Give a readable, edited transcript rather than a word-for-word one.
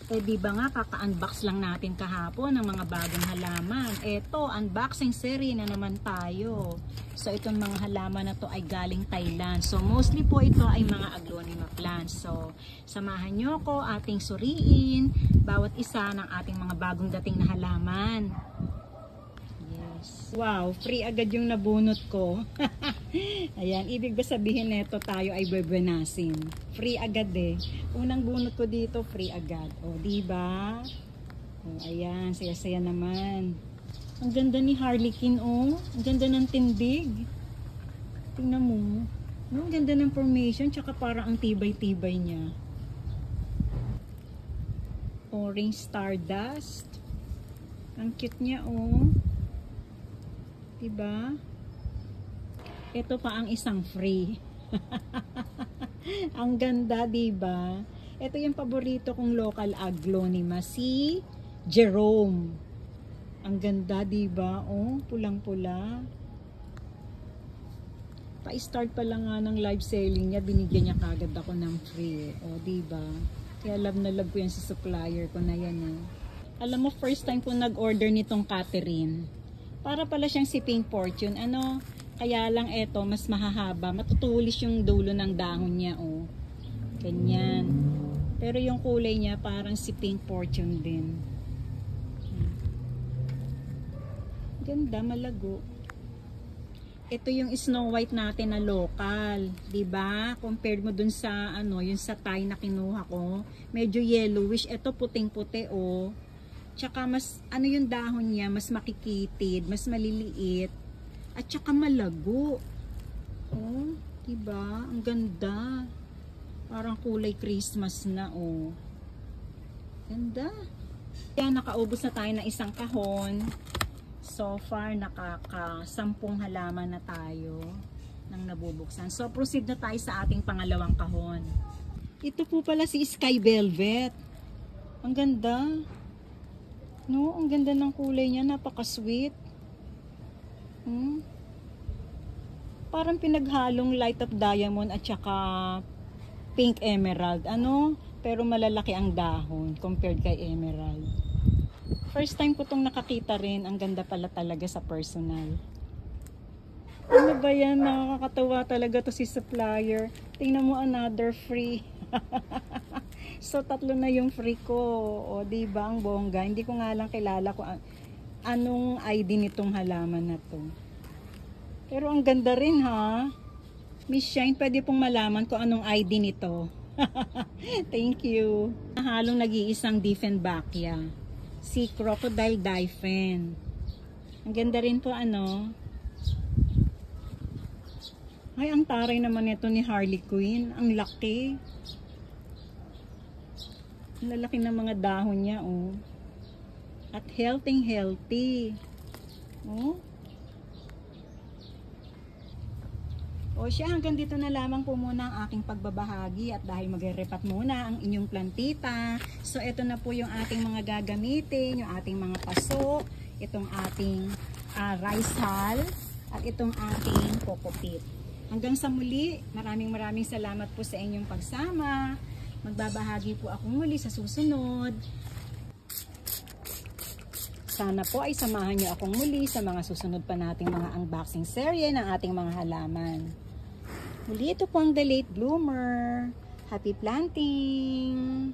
Eh di ba nga kaka-unbox lang natin kahapon ng mga bagong halaman. Eto, unboxing series na naman tayo. So itong mga halaman na to ay galing Thailand. So mostly po ito ay mga aglonema plants. So samahan nyo ko ating suriin bawat isa ng ating mga bagong dating na halaman. Yes. Wow, free agad yung nabunot ko. Ayan, ibig ba sabihin neto tayo ay bebenasin. Free agad eh. Unang bunot ko dito, free agad. O, diba? O, ayan, saya-saya naman. Ang ganda ni Harlequin, oh. Ang ganda ng tindig. Tingnan mo. No, ang ganda ng formation, tsaka parang ang tibay-tibay niya. Orange Stardust. Ang cute niya, oh. Diba? Ito pa ang isang free. Ang ganda, diba? Ito yung paborito kong local aglonema, si Jerome. Ang ganda, diba? Oh, pulang-pula. Pa-start pa lang nga ng live selling niya, binigyan niya kagad ako ng free. Oh, diba? Kaya love na love ko yan sa supplier ko na yan. Eh. Alam mo, first time ko nag-order nitong Catherine. Para pala siyang si Pink Fortune. Ano? Kaya lang eto, mas mahahaba. Matutulis yung dulo ng dahon niya, oh. Ganyan. Pero yung kulay niya, parang si Pink Fortune din. Ganda, malago. Ito yung Snow White natin na local. Diba? Compared mo dun sa, ano, yung sa Thai na kinuha ko. Medyo yellowish. Ito puting-puti, oh. Tsaka mas, ano yung dahon niya, mas makikitid, mas maliliit. At saka malago. Oh, diba? Ang ganda. Parang kulay Christmas na, oh. Ganda. Kaya nakaubos na tayo ng isang kahon. So far, nakaka-10 halaman na tayo nang nabubuksan. So, proceed na tayo sa ating pangalawang kahon. Ito po pala si Sky Velvet. Ang ganda. No, ang ganda ng kulay niya. Napaka-sweet. Parang pinaghalong light of diamond at saka pink emerald. Ano? Pero malalaki ang dahon compared kay emerald. First time ko itong nakakita rin. Ang ganda pala talaga sa personal. Ano ba yan? Nakakatawa talaga to si supplier. Tingnan mo, another free. So, 3 na yung free ko. O, diba? Ang bongga. Hindi ko nga lang kilala kung anong ID nitong halaman na to. Pero ang ganda rin, ha? Miss Shine, pwede pong malaman kung anong ID nito. Thank you. Halong nag-iisang Diefenbachia. Si Crocodile Daifen. Ang ganda rin po, ano? Ay, ang taray naman ito ni Harlequin. Ang laki. Ang lalaki ng mga dahon niya, oh. At healthy. Oh. O siya, hanggang dito na lamang po muna ang aking pagbabahagi at dahil magre-repat muna ang inyong plantita. So, ito na po yung ating mga gagamitin, yung ating mga paso, itong ating rice hull, at itong ating coco pit. Hanggang sa muli, maraming salamat po sa inyong pagsama. Magbabahagi po ako muli sa susunod. Sana po ay samahan niyo akong muli sa mga susunod pa nating mga unboxing serye ng ating mga halaman. Muli, ito po ang The Late Bloomer. Happy planting!